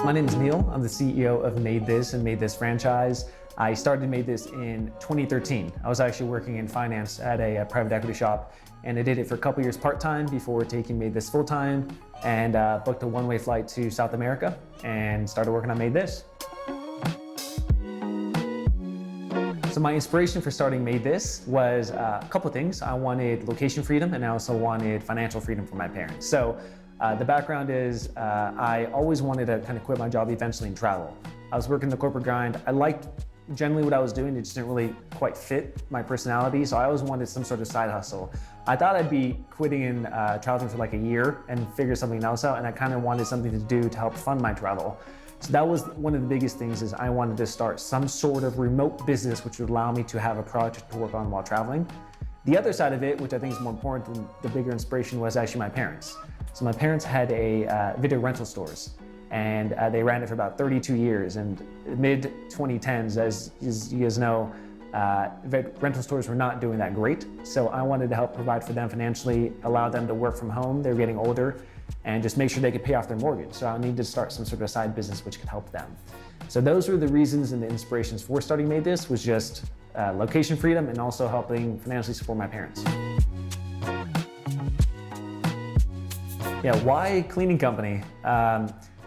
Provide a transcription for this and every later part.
My name is Neel. I'm the CEO of MaidThis and MaidThis Franchise. I started MaidThis in 2013. I was actually working in finance at a private equity shop, and I did it for a couple years part-time before taking MaidThis full-time, and booked a one-way flight to South America and started working on MaidThis. So my inspiration for starting MaidThis was a couple of things. I wanted location freedom, and I also wanted financial freedom for my parents. So the background is I always wanted to kind of quit my job eventually and travel. I was working the corporate grind. I liked generally what I was doing. It just didn't really quite fit my personality. So I always wanted some sort of side hustle. I thought I'd be quitting and traveling for like a year and figure something else out. And I kind of wanted something to do to help fund my travel. So that was one of the biggest things, is I wanted to start some sort of remote business which would allow me to have a project to work on while traveling. The other side of it, which I think is more important than the bigger inspiration, was actually my parents. So my parents had a video rental stores, and they ran it for about 32 years. And mid 2010s, as you guys know, rental stores were not doing that great. So I wanted to help provide for them financially, allow them to work from home. They were getting older, and just make sure they could pay off their mortgage. So I needed to start some sort of side business which could help them. So those were the reasons and the inspirations for starting MaidThis, was just location freedom and also helping financially support my parents. Yeah, why cleaning company?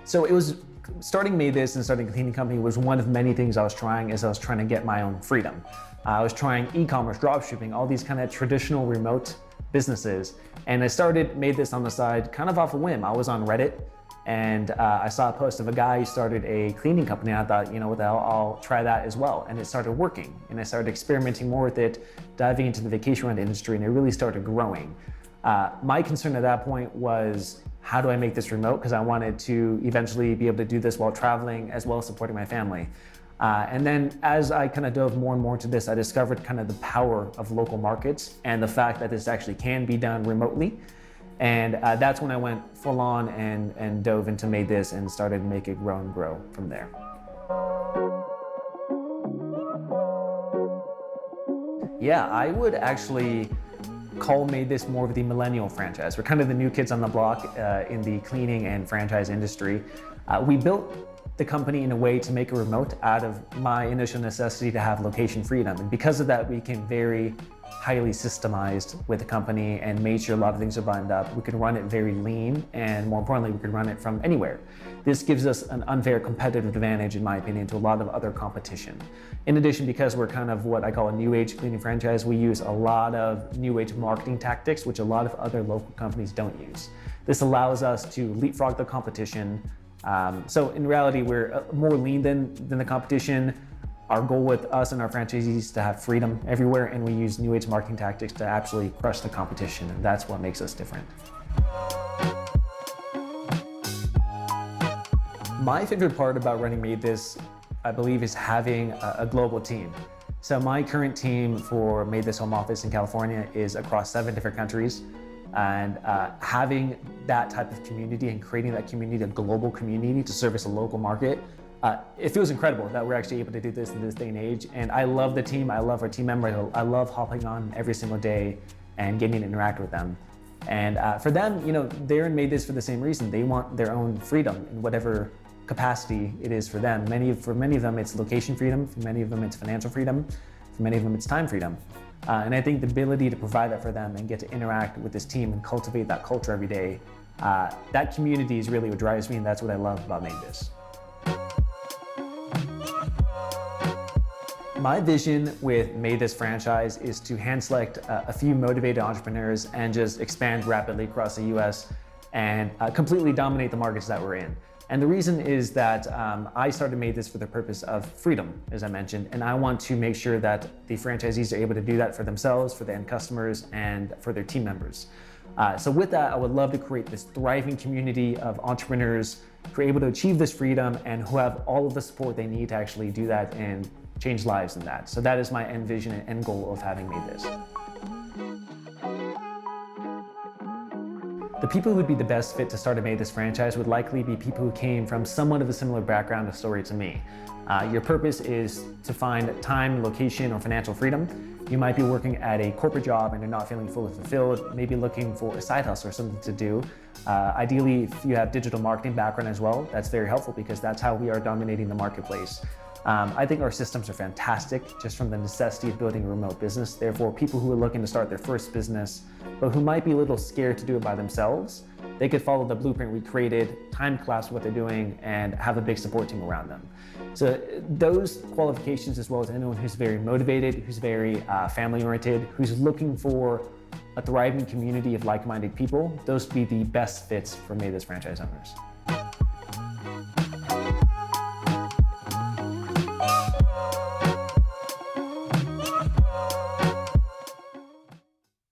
So it was starting MaidThis and starting a cleaning company was one of many things I was trying, as I was trying to get my own freedom. I was trying e-commerce, dropshipping, all these kind of traditional remote businesses. And I started MaidThis on the side kind of off a whim. I was on Reddit, and I saw a post of a guy who started a cleaning company. And I thought, you know what the hell, I'll try that as well. And it started working. And I started experimenting more with it, diving into the vacation rental industry, and it really started growing. My concern at that point was, how do I make this remote? Because I wanted to eventually be able to do this while traveling, as well as supporting my family. And then as I kind of dove more and more into this, I discovered kind of the power of local markets and the fact that this actually can be done remotely. And that's when I went full on and dove into MaidThis and started to make it grow and grow from there. Yeah, I would actually call MaidThis more of the millennial franchise. We're kind of the new kids on the block in the cleaning and franchise industry. We built the company in a way to make it remote out of my initial necessity to have location freedom. And because of that, we became very highly systemized with the company and made sure a lot of things are buttoned up. We could run it very lean, and more importantly, we could run it from anywhere. This gives us an unfair competitive advantage, in my opinion, to a lot of other competition. In addition, because we're kind of what I call a new age cleaning franchise, we use a lot of new age marketing tactics, which a lot of other local companies don't use. This allows us to leapfrog the competition. So in reality, we're more lean than the competition. Our goal with us and our franchisees is to have freedom everywhere, and we use new age marketing tactics to absolutely crush the competition, and that's what makes us different. My favorite part about running MaidThis, I believe, is having a global team. So my current team for MaidThis home office in California is across 7 different countries. And having that type of community and creating that community, a global community to service a local market, it feels incredible that we're actually able to do this in this day and age. And I love the team. I love our team members. I love hopping on every single day and getting to interact with them. And for them, you know, they're in MaidThis for the same reason. They want their own freedom in whatever capacity it is for them. For many of them, it's location freedom. For many of them, it's financial freedom. For many of them, it's time freedom. And I think the ability to provide that for them and get to interact with this team and cultivate that culture every day, that community is really what drives me, and that's what I love about MaidThis. My vision with MaidThis Franchise is to hand select a few motivated entrepreneurs and just expand rapidly across the US and completely dominate the markets that we're in. And the reason is that I started MaidThis for the purpose of freedom, as I mentioned, and I want to make sure that the franchisees are able to do that for themselves, for the end customers, and for their team members. So with that, I would love to create this thriving community of entrepreneurs who are able to achieve this freedom and who have all of the support they need to actually do that and change lives in that. So that is my end vision and end goal of having MaidThis. The people who would be the best fit to start a MaidThis franchise would likely be people who came from somewhat of a similar background or story to me. Your purpose is to find time, location, or financial freedom, You might be working at a corporate job and you're not feeling fully fulfilled, maybe looking for a side hustle or something to do. Ideally, if you have digital marketing background as well, that's very helpful because that's how we are dominating the marketplace. I think our systems are fantastic just from the necessity of building a remote business. Therefore, people who are looking to start their first business, but who might be a little scared to do it by themselves, they could follow the blueprint we created, time collapse what they're doing, and have a big support team around them. So those qualifications, as well as anyone who's very motivated, who's very family-oriented, who's looking for a thriving community of like-minded people, those would be the best fits for MaidThis franchise owners.